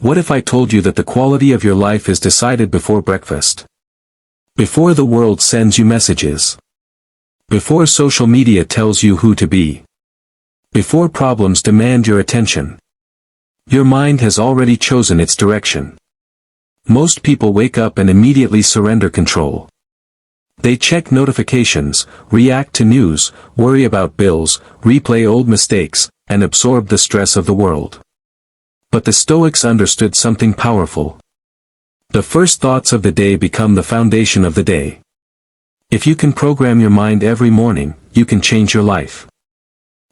What if I told you that the quality of your life is decided before breakfast? Before the world sends you messages. Before social media tells you who to be. Before problems demand your attention. Your mind has already chosen its direction. Most people wake up and immediately surrender control. They check notifications, react to news, worry about bills, replay old mistakes, and absorb the stress of the world. But the Stoics understood something powerful. The first thoughts of the day become the foundation of the day. If you can program your mind every morning, you can change your life.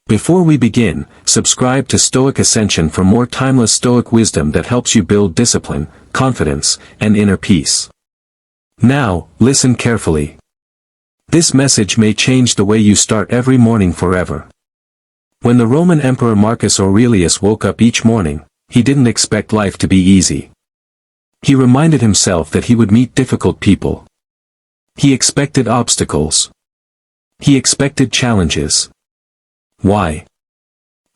Before we begin, subscribe to Stoic Ascension for more timeless Stoic wisdom that helps you build discipline, confidence, and inner peace. Now, listen carefully. This message may change the way you start every morning forever. When the Roman Emperor Marcus Aurelius woke up each morning, he didn't expect life to be easy. He reminded himself that he would meet difficult people. He expected obstacles. He expected challenges. Why?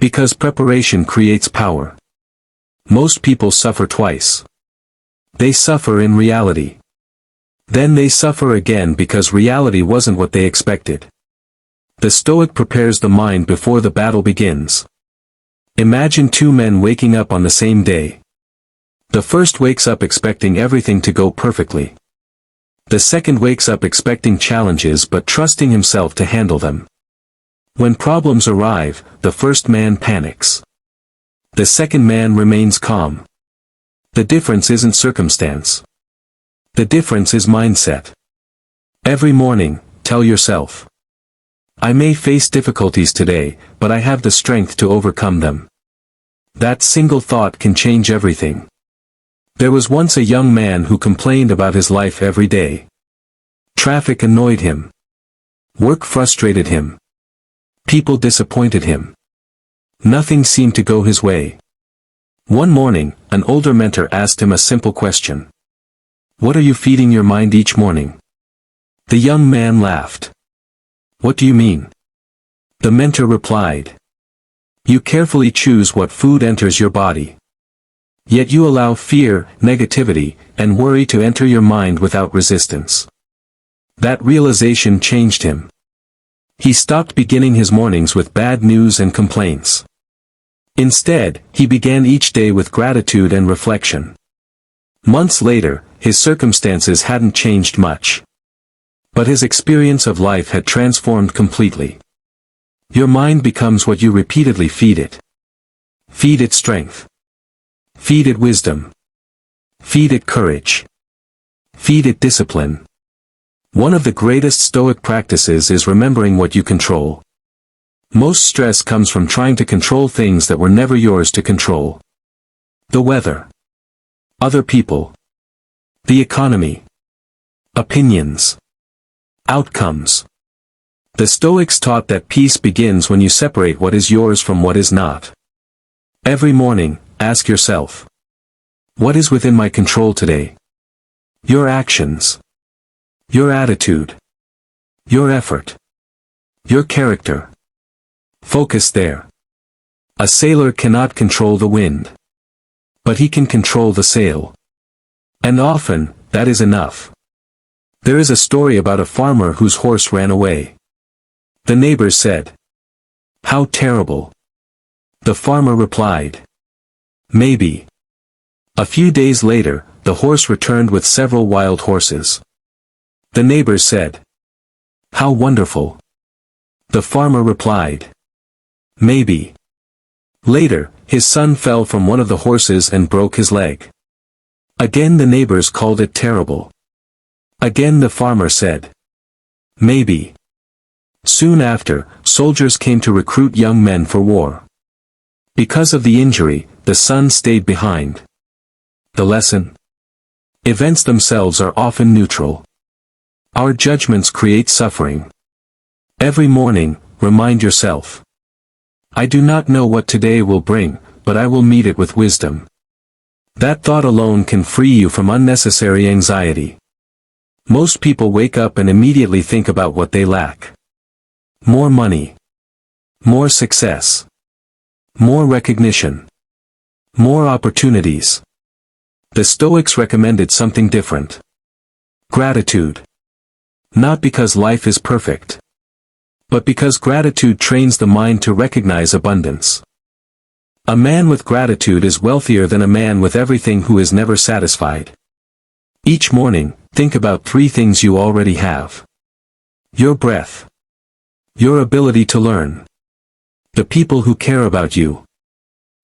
Because preparation creates power. Most people suffer twice. They suffer in reality. Then they suffer again because reality wasn't what they expected. The Stoic prepares the mind before the battle begins. Imagine two men waking up on the same day. The first wakes up expecting everything to go perfectly. The second wakes up expecting challenges but trusting himself to handle them. When problems arrive, the first man panics. The second man remains calm. The difference isn't circumstance. The difference is mindset. Every morning, tell yourself, I may face difficulties today, but I have the strength to overcome them. That single thought can change everything. There was once a young man who complained about his life every day. Traffic annoyed him. Work frustrated him. People disappointed him. Nothing seemed to go his way. One morning, an older mentor asked him a simple question. What are you feeding your mind each morning? The young man laughed. What do you mean? The mentor replied. You carefully choose what food enters your body. Yet you allow fear, negativity, and worry to enter your mind without resistance. That realization changed him. He stopped beginning his mornings with bad news and complaints. Instead, he began each day with gratitude and reflection. Months later, his circumstances hadn't changed much. But his experience of life had transformed completely. Your mind becomes what you repeatedly feed it. Feed it strength. Feed it wisdom. Feed it courage. Feed it discipline. One of the greatest Stoic practices is remembering what you control. Most stress comes from trying to control things that were never yours to control. The weather. Other people. The economy. Opinions. Outcomes. The Stoics taught that peace begins when you separate what is yours from what is not. Every morning, ask yourself, what is within my control today? Your actions. Your attitude. Your effort. Your character. Focus there. A sailor cannot control the wind. But he can control the sail. And often, that is enough. There is a story about a farmer whose horse ran away. The neighbors said, how terrible. The farmer replied, maybe. A few days later, the horse returned with several wild horses. The neighbors said, how wonderful. The farmer replied, maybe. Later, his son fell from one of the horses and broke his leg. Again the neighbors called it terrible. Again the farmer said, maybe. Soon after, soldiers came to recruit young men for war. Because of the injury, the son stayed behind. The lesson? Events themselves are often neutral. Our judgments create suffering. Every morning, remind yourself. I do not know what today will bring, but I will meet it with wisdom. That thought alone can free you from unnecessary anxiety. Most people wake up and immediately think about what they lack. More money. More success. More recognition. More opportunities. The Stoics recommended something different. Gratitude. Not because life is perfect, but because gratitude trains the mind to recognize abundance. A man with gratitude is wealthier than a man with everything who is never satisfied. Each morning, think about 3 things you already have. Your breath. Your ability to learn. The people who care about you.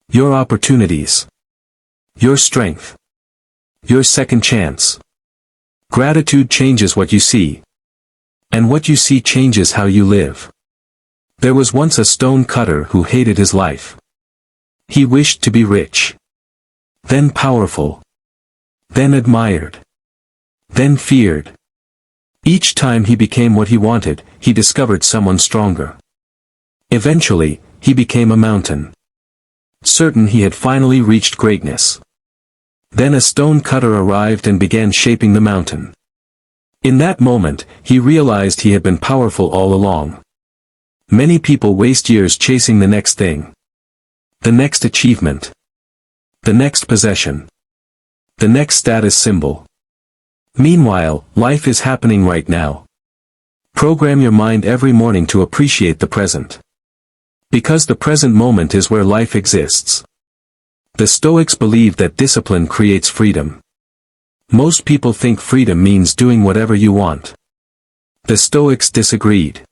Your opportunities. Your strength. Your second chance. Gratitude changes what you see. And what you see changes how you live. There was once a stone cutter who hated his life. He wished to be rich. Then powerful. Then admired. Then feared. Each time he became what he wanted, he discovered someone stronger. Eventually, he became a mountain. Certain he had finally reached greatness. Then a stone cutter arrived and began shaping the mountain. In that moment, he realized he had been powerful all along. Many people waste years chasing the next thing. The next achievement. The next possession. The next status symbol. Meanwhile, life is happening right now. Program your mind every morning to appreciate the present. Because the present moment is where life exists. The Stoics believed that discipline creates freedom. Most people think freedom means doing whatever you want. The Stoics disagreed.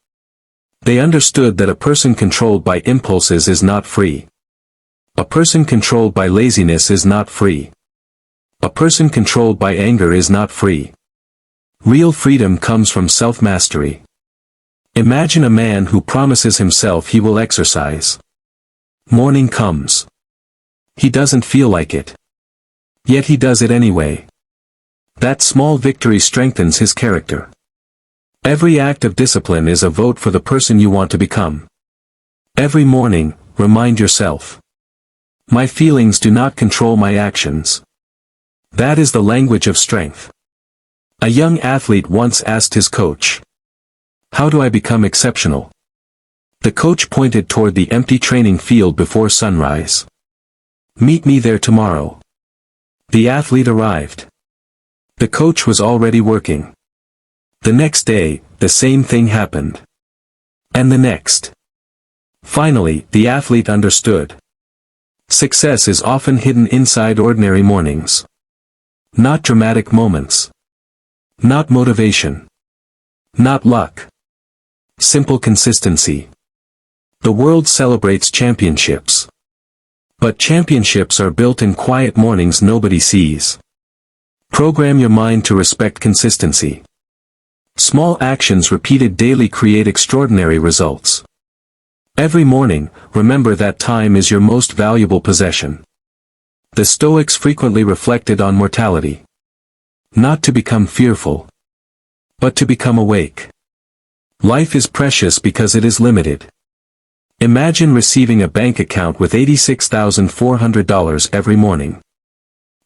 They understood that a person controlled by impulses is not free. A person controlled by laziness is not free. A person controlled by anger is not free. Real freedom comes from self-mastery. Imagine a man who promises himself he will exercise. Morning comes. He doesn't feel like it. Yet he does it anyway. That small victory strengthens his character. Every act of discipline is a vote for the person you want to become. Every morning, remind yourself. My feelings do not control my actions. That is the language of strength. A young athlete once asked his coach, "How do I become exceptional?" The coach pointed toward the empty training field before sunrise. "Meet me there tomorrow." The athlete arrived. The coach was already working. The next day, the same thing happened. And the next. Finally, the athlete understood. Success is often hidden inside ordinary mornings. Not dramatic moments. Not motivation. Not luck. Simple consistency. The world celebrates championships. But championships are built in quiet mornings nobody sees. Program your mind to respect consistency. Small actions repeated daily create extraordinary results. Every morning, remember that time is your most valuable possession. The Stoics frequently reflected on mortality. Not to become fearful, but to become awake. Life is precious because it is limited. Imagine receiving a bank account with $86,400 every morning.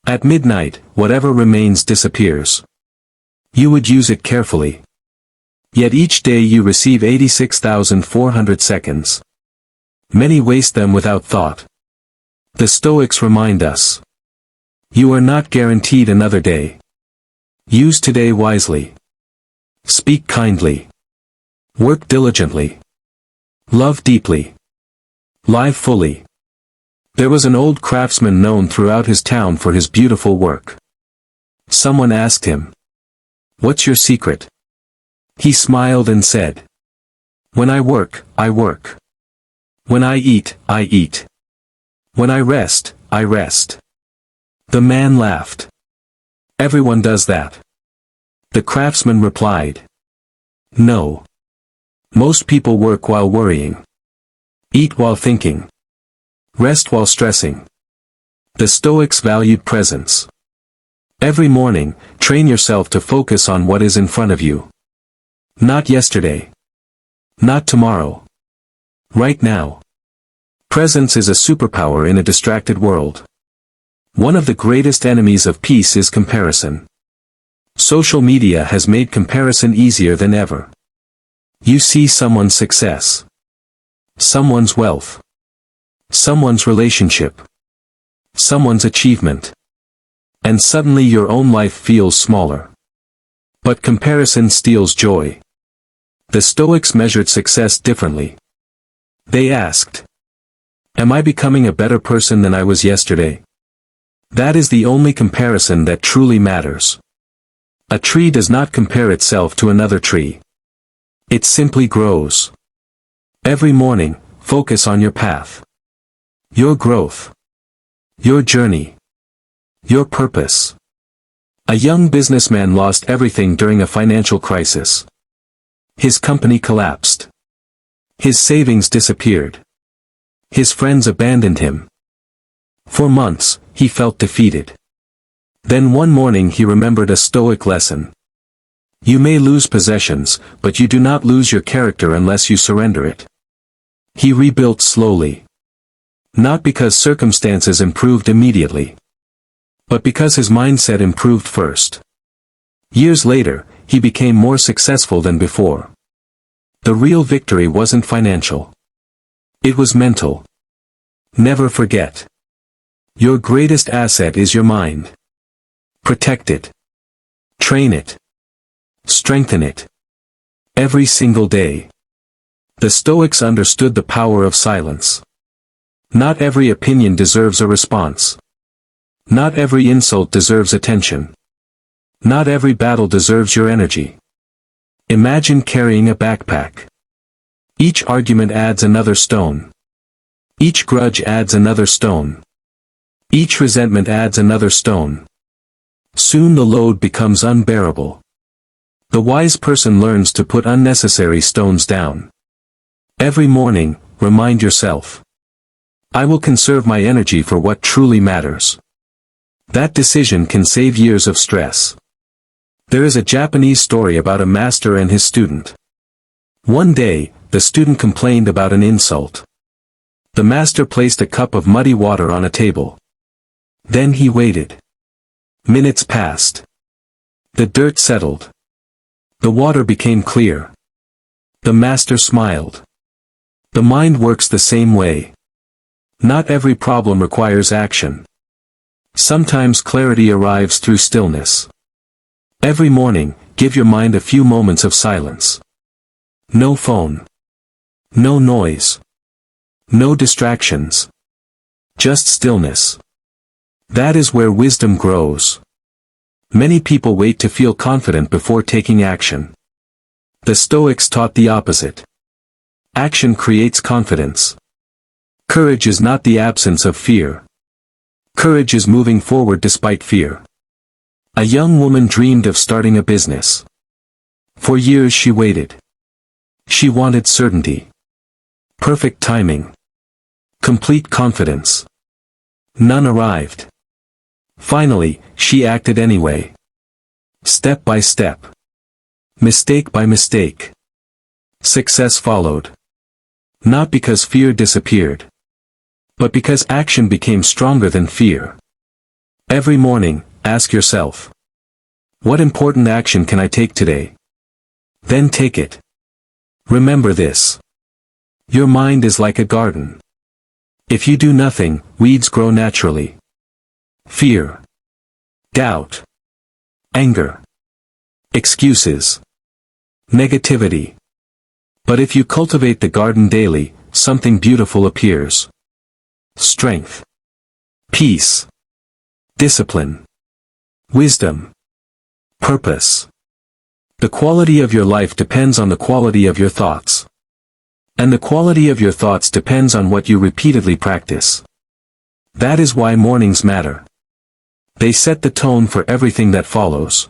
At midnight, whatever remains disappears. You would use it carefully. Yet each day you receive 86,400 seconds. Many waste them without thought. The Stoics remind us. You are not guaranteed another day. Use today wisely. Speak kindly. Work diligently. Love deeply. Live fully. There was an old craftsman known throughout his town for his beautiful work. Someone asked him, "What's your secret?" He smiled and said, "When I work, I work. When I eat, I eat. When I rest, I rest." The man laughed. "Everyone does that." The craftsman replied, "No. Most people work while worrying. Eat while thinking. Rest while stressing." The Stoics valued presence. Every morning, train yourself to focus on what is in front of you. Not yesterday. Not tomorrow. Right now. Presence is a superpower in a distracted world. One of the greatest enemies of peace is comparison. Social media has made comparison easier than ever. You see someone's success. Someone's wealth. Someone's relationship. Someone's achievement. And suddenly your own life feels smaller. But comparison steals joy. The Stoics measured success differently. They asked, "Am I becoming a better person than I was yesterday?" That is the only comparison that truly matters. A tree does not compare itself to another tree. It simply grows. Every morning, focus on your path. Your growth. Your journey. Your purpose. A young businessman lost everything during a financial crisis. His company collapsed. His savings disappeared. His friends abandoned him. For months, he felt defeated. Then one morning he remembered a Stoic lesson. You may lose possessions, but you do not lose your character unless you surrender it. He rebuilt slowly. Not because circumstances improved immediately, but because his mindset improved first. Years later, he became more successful than before. The real victory wasn't financial. It was mental. Never forget. Your greatest asset is your mind. Protect it. Train it. Strengthen it. Every single day. The Stoics understood the power of silence. Not every opinion deserves a response. Not every insult deserves attention. Not every battle deserves your energy. Imagine carrying a backpack. Each argument adds another stone. Each grudge adds another stone. Each resentment adds another stone. Soon the load becomes unbearable. The wise person learns to put unnecessary stones down. Every morning, remind yourself. I will conserve my energy for what truly matters. That decision can save years of stress. There is a Japanese story about a master and his student. One day, the student complained about an insult. The master placed a cup of muddy water on a table. Then he waited. Minutes passed. The dirt settled. The water became clear. The master smiled. The mind works the same way. Not every problem requires action. Sometimes clarity arrives through stillness. Every morning, give your mind a few moments of silence. No phone. No noise. No distractions. Just stillness. That is where wisdom grows. Many people wait to feel confident before taking action. The Stoics taught the opposite. Action creates confidence. Courage is not the absence of fear. Courage is moving forward despite fear. A young woman dreamed of starting a business. For years she waited. She wanted certainty. Perfect timing. Complete confidence. None arrived. Finally, she acted anyway. Step by step. Mistake by mistake. Success followed. Not because fear disappeared, but because action became stronger than fear. Every morning, ask yourself, what important action can I take today? Then take it. Remember this. Your mind is like a garden. If you do nothing, weeds grow naturally. Fear. Doubt. Anger. Excuses. Negativity. But if you cultivate the garden daily, something beautiful appears. Strength. Peace. Discipline. Wisdom. Purpose. The quality of your life depends on the quality of your thoughts. And the quality of your thoughts depends on what you repeatedly practice. That is why mornings matter. They set the tone for everything that follows.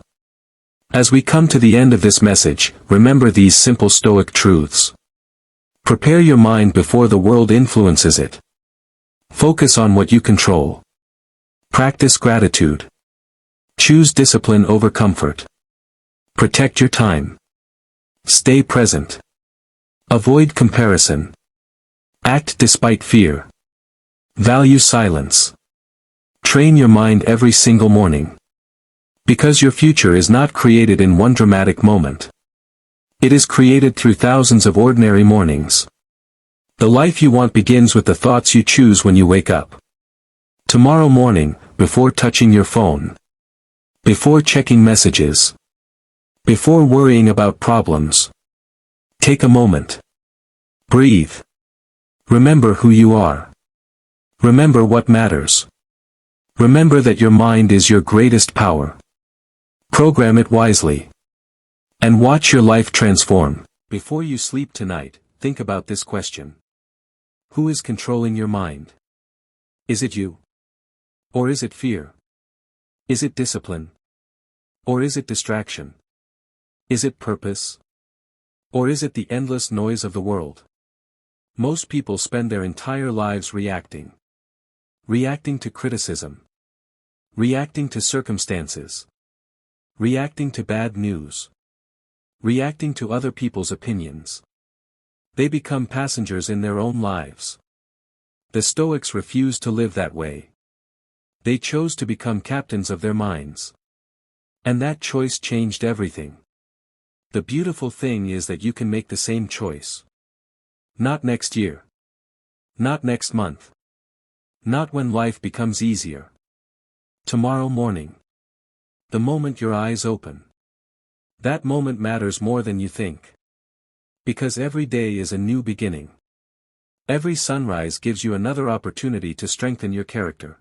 As we come to the end of this message, remember these simple Stoic truths. Prepare your mind before the world influences it. Focus on what you control. Practice gratitude. Choose discipline over comfort. Protect your time. Stay present. Avoid comparison. Act despite fear. Value silence. Train your mind every single morning. Because your future is not created in one dramatic moment. It is created through thousands of ordinary mornings. The life you want begins with the thoughts you choose when you wake up. Tomorrow morning, before touching your phone, Before checking messages. Before worrying about problems. Take a moment. Breathe. Remember who you are. Remember what matters. Remember that your mind is your greatest power. Program it wisely. And watch your life transform. Before you sleep tonight, think about this question. Who is controlling your mind? Is it you? Or is it fear? Is it discipline? Or is it distraction? Is it purpose? Or is it the endless noise of the world? Most people spend their entire lives reacting. Reacting to criticism. Reacting to circumstances. Reacting to bad news. Reacting to other people's opinions. They become passengers in their own lives. The Stoics refused to live that way. They chose to become captains of their minds. And that choice changed everything. The beautiful thing is that you can make the same choice. Not next year. Not next month. Not when life becomes easier. Tomorrow morning. The moment your eyes open. That moment matters more than you think. Because every day is a new beginning. Every sunrise gives you another opportunity to strengthen your character.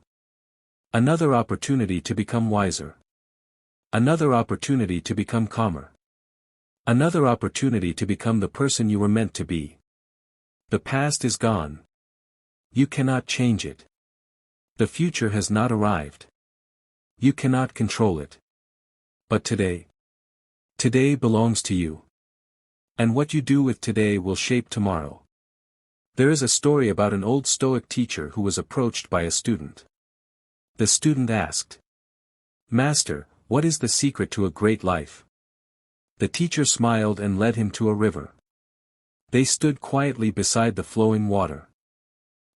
Another opportunity to become wiser. Another opportunity to become calmer. Another opportunity to become the person you were meant to be. The past is gone. You cannot change it. The future has not arrived. You cannot control it. But today. Today belongs to you. And what you do with today will shape tomorrow. There is a story about an old Stoic teacher who was approached by a student. The student asked, "Master, what is the secret to a great life?" The teacher smiled and led him to a river. They stood quietly beside the flowing water.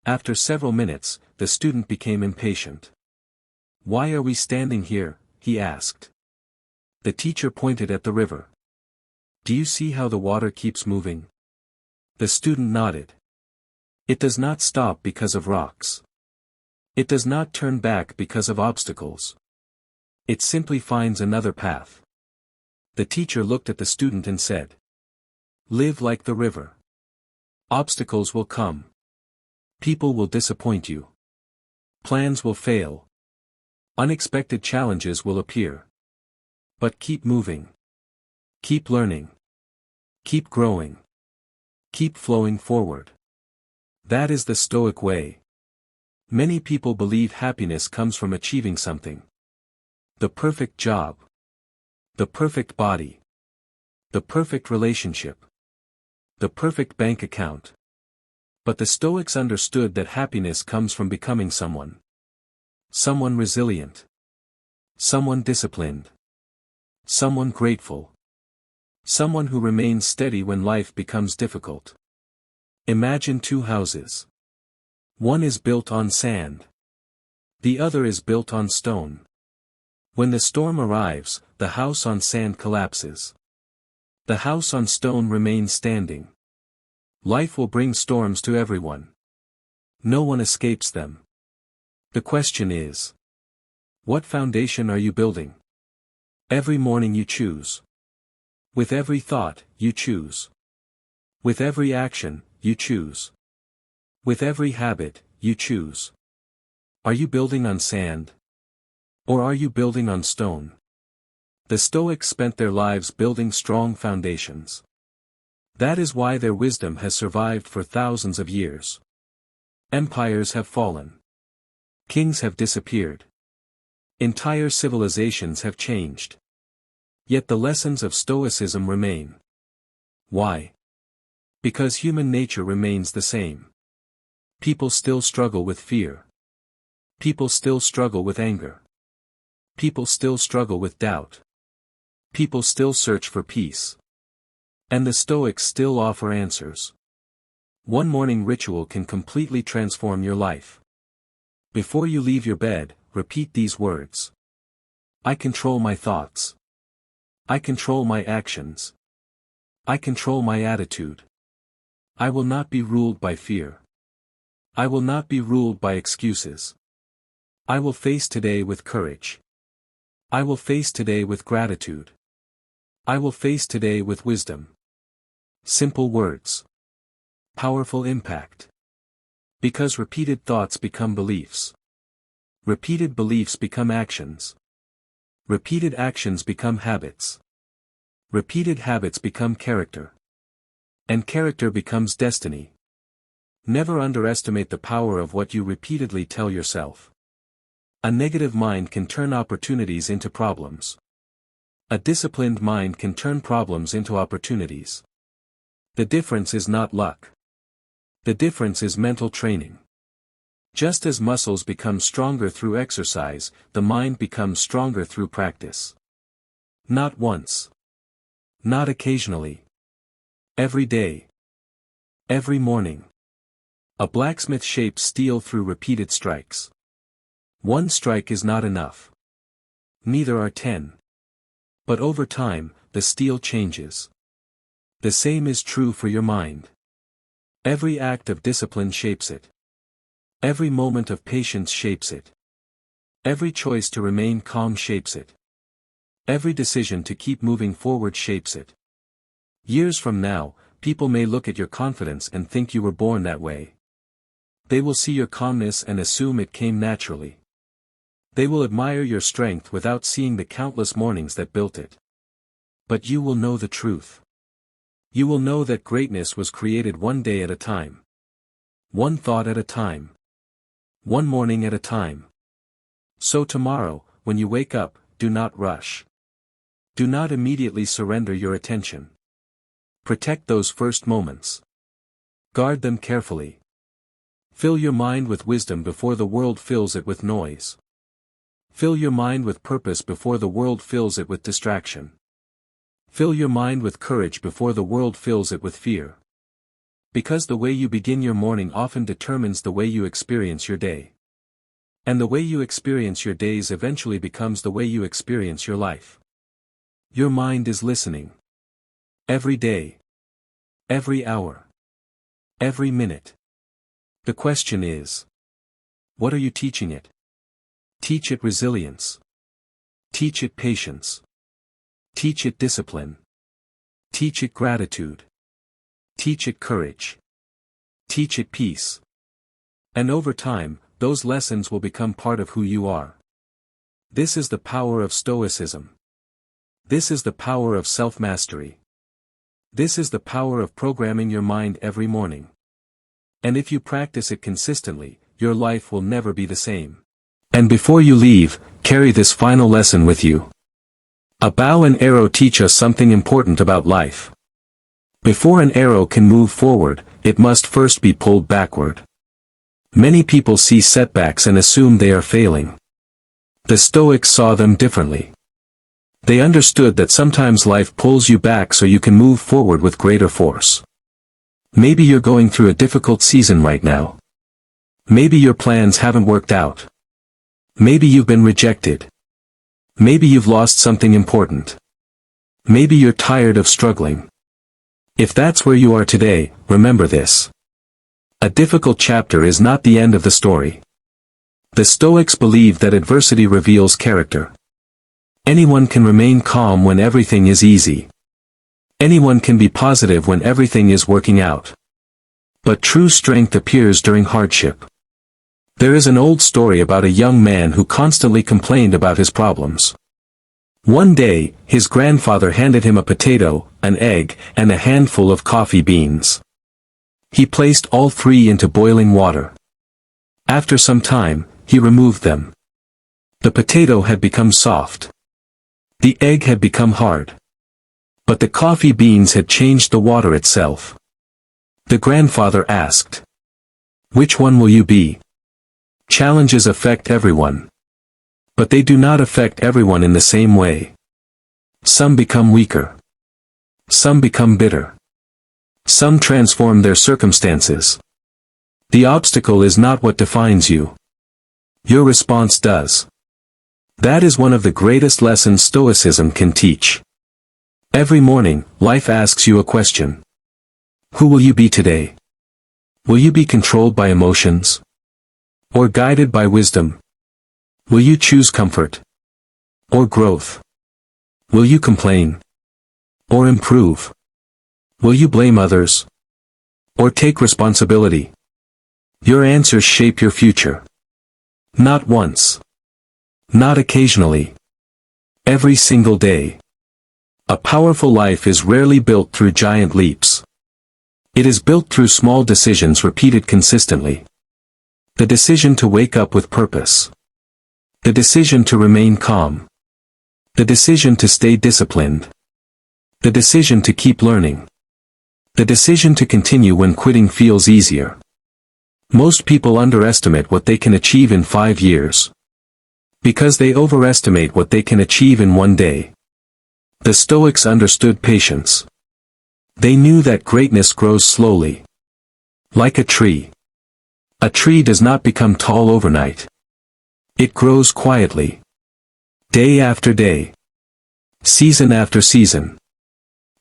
After several minutes, the student became impatient. "Why are we standing here?" he asked. The teacher pointed at the river. "Do you see how the water keeps moving?" The student nodded. It does not stop because of rocks. It does not turn back because of obstacles. It simply finds another path. The teacher looked at the student and said, "Live like the river. Obstacles will come. People will disappoint you. Plans will fail. Unexpected challenges will appear. But keep moving. Keep learning. Keep growing. Keep flowing forward." That is the Stoic way. Many people believe happiness comes from achieving something. The perfect job. The perfect body. The perfect relationship. The perfect bank account. But the Stoics understood that happiness comes from becoming someone. Someone resilient. Someone disciplined. Someone grateful. Someone who remains steady when life becomes difficult. Imagine two houses. One is built on sand. The other is built on stone. When the storm arrives, the house on sand collapses. The house on stone remains standing. Life will bring storms to everyone. No one escapes them. The question is, what foundation are you building? Every morning you choose. With every thought, you choose. With every action, you choose. With every habit, you choose. Are you building on sand? Or are you building on stone? The Stoics spent their lives building strong foundations. That is why their wisdom has survived for thousands of years. Empires have fallen. Kings have disappeared. Entire civilizations have changed. Yet the lessons of Stoicism remain. Why? Because human nature remains the same. People still struggle with fear. People still struggle with anger. People still struggle with doubt. People still search for peace. And the Stoics still offer answers. One morning ritual can completely transform your life. Before you leave your bed, repeat these words. I control my thoughts. I control my actions. I control my attitude. I will not be ruled by fear. I will not be ruled by excuses. I will face today with courage. I will face today with gratitude. I will face today with wisdom. Simple words. Powerful impact. Because repeated thoughts become beliefs. Repeated beliefs become actions. Repeated actions become habits. Repeated habits become character. And character becomes destiny. Never underestimate the power of what you repeatedly tell yourself. A negative mind can turn opportunities into problems. A disciplined mind can turn problems into opportunities. The difference is not luck. The difference is mental training. Just as muscles become stronger through exercise, the mind becomes stronger through practice. Not once. Not occasionally. Every day. Every morning. A blacksmith shapes steel through repeated strikes. One strike is not enough. Neither are 10. But over time, the steel changes. The same is true for your mind. Every act of discipline shapes it. Every moment of patience shapes it. Every choice to remain calm shapes it. Every decision to keep moving forward shapes it. Years from now, people may look at your confidence and think you were born that way. They will see your calmness and assume it came naturally. They will admire your strength without seeing the countless mornings that built it. But you will know the truth. You will know that greatness was created one day at a time. One thought at a time. One morning at a time. So tomorrow, when you wake up, do not rush. Do not immediately surrender your attention. Protect those first moments. Guard them carefully. Fill your mind with wisdom before the world fills it with noise. Fill your mind with purpose before the world fills it with distraction. Fill your mind with courage before the world fills it with fear. Because the way you begin your morning often determines the way you experience your day. And the way you experience your days eventually becomes the way you experience your life. Your mind is listening. Every day. Every hour. Every minute. The question is, what are you teaching it? Teach it resilience. Teach it patience. Teach it discipline. Teach it gratitude. Teach it courage. Teach it peace. And over time, those lessons will become part of who you are. This is the power of Stoicism. This is the power of self-mastery. This is the power of programming your mind every morning. And if you practice it consistently, your life will never be the same. And before you leave, carry this final lesson with you. A bow and arrow teach us something important about life. Before an arrow can move forward, it must first be pulled backward. Many people see setbacks and assume they are failing. The Stoics saw them differently. They understood that sometimes life pulls you back so you can move forward with greater force. Maybe you're going through a difficult season right now. Maybe your plans haven't worked out. Maybe you've been rejected. Maybe you've lost something important. Maybe you're tired of struggling. If that's where you are today, remember this. A difficult chapter is not the end of the story. The Stoics believe that adversity reveals character. Anyone can remain calm when everything is easy. Anyone can be positive when everything is working out. But true strength appears during hardship. There is an old story about a young man who constantly complained about his problems. One day, his grandfather handed him a potato, an egg, and a handful of coffee beans. He placed all three into boiling water. After some time, he removed them. The potato had become soft. The egg had become hard. But the coffee beans had changed the water itself. The grandfather asked, "Which one will you be?" Challenges affect everyone. But they do not affect everyone in the same way. Some become weaker. Some become bitter. Some transform their circumstances. The obstacle is not what defines you. Your response does. That is one of the greatest lessons Stoicism can teach. Every morning, life asks you a question. Who will you be today? Will you be controlled by emotions? Or guided by wisdom? Will you choose comfort? or growth? Will you complain? Or improve? Will you blame others? Or take responsibility? Your answers shape your future. Not once. Not occasionally. Every single day. A powerful life is rarely built through giant leaps. It is built through small decisions repeated consistently. The decision to wake up with purpose. The decision to remain calm. The decision to stay disciplined. The decision to keep learning. The decision to continue when quitting feels easier. Most people underestimate what they can achieve in 5 years. Because they overestimate what they can achieve in 1 day. The Stoics understood patience. They knew that greatness grows slowly. Like a tree. A tree does not become tall overnight. It grows quietly. Day after day. Season after season.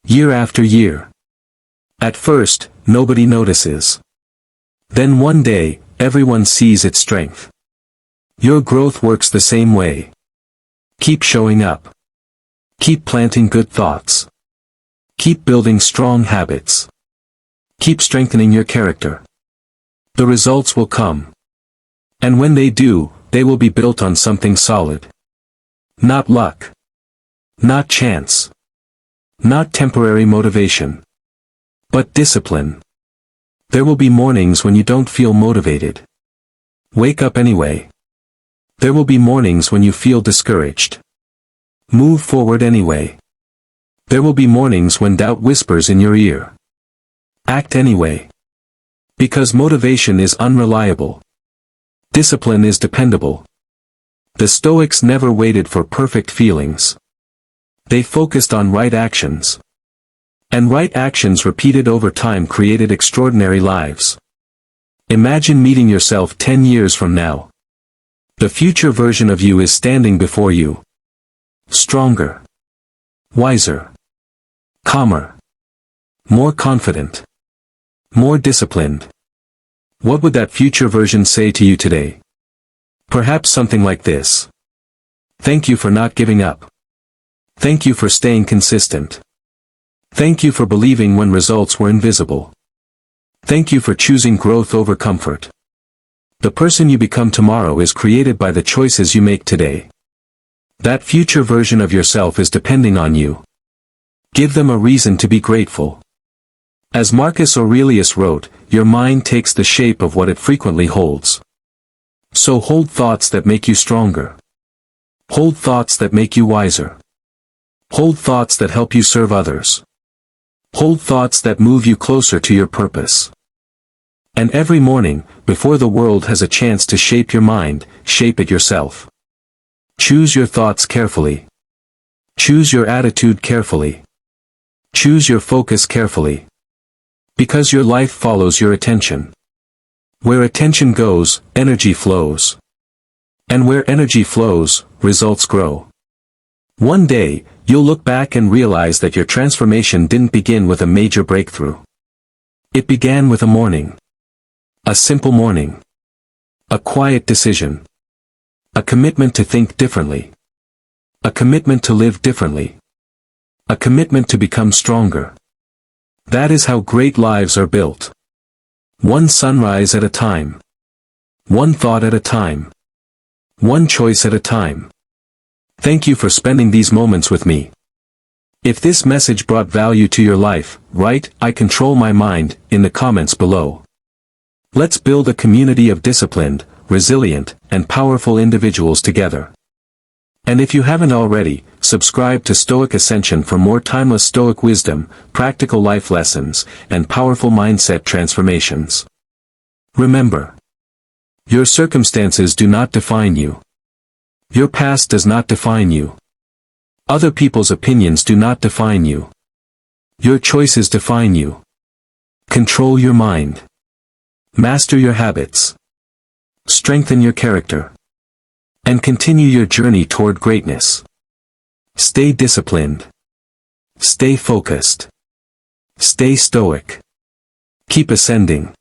Year after year. At first, nobody notices. Then one day, everyone sees its strength. Your growth works the same way. Keep showing up. Keep planting good thoughts. Keep building strong habits. Keep strengthening your character. The results will come. And when they do, they will be built on something solid. Not luck. Not chance. Not temporary motivation. But discipline. There will be mornings when you don't feel motivated. Wake up anyway. There will be mornings when you feel discouraged. Move forward anyway. There will be mornings when doubt whispers in your ear. Act anyway. Because motivation is unreliable. Discipline is dependable. The Stoics never waited for perfect feelings. They focused on right actions. And right actions repeated over time created extraordinary lives. Imagine meeting yourself 10 years from now. The future version of you is standing before you. Stronger. Wiser. Calmer. More confident. More disciplined. What would that future version say to you today? Perhaps something like this. Thank you for not giving up. Thank you for staying consistent. Thank you for believing when results were invisible. Thank you for choosing growth over comfort. The person you become tomorrow is created by the choices you make today. That future version of yourself is depending on you. Give them a reason to be grateful. As Marcus Aurelius wrote, your mind takes the shape of what it frequently holds. So hold thoughts that make you stronger. Hold thoughts that make you wiser. Hold thoughts that help you serve others. Hold thoughts that move you closer to your purpose. And every morning, before the world has a chance to shape your mind, shape it yourself. Choose your thoughts carefully. Choose your attitude carefully. Choose your focus carefully. Because your life follows your attention. Where attention goes, energy flows. And where energy flows, results grow. One day, you'll look back and realize that your transformation didn't begin with a major breakthrough. It began with a morning. A simple morning. A quiet decision. A commitment to think differently. A commitment to live differently. A commitment to become stronger. That is how great lives are built. One sunrise at a time. One thought at a time. One choice at a time. Thank you for spending these moments with me. If this message brought value to your life, write "I control my mind" in the comments below. Let's build a community of disciplined, resilient, and powerful individuals together. And if you haven't already, subscribe to Stoic Ascension for more timeless Stoic wisdom, practical life lessons, and powerful mindset transformations. Remember, your circumstances do not define you. Your past does not define you. Other people's opinions do not define you. Your choices define you. Control your mind. Master your habits. Strengthen your character. And continue your journey toward greatness. Stay disciplined. Stay focused. Stay stoic. Keep ascending.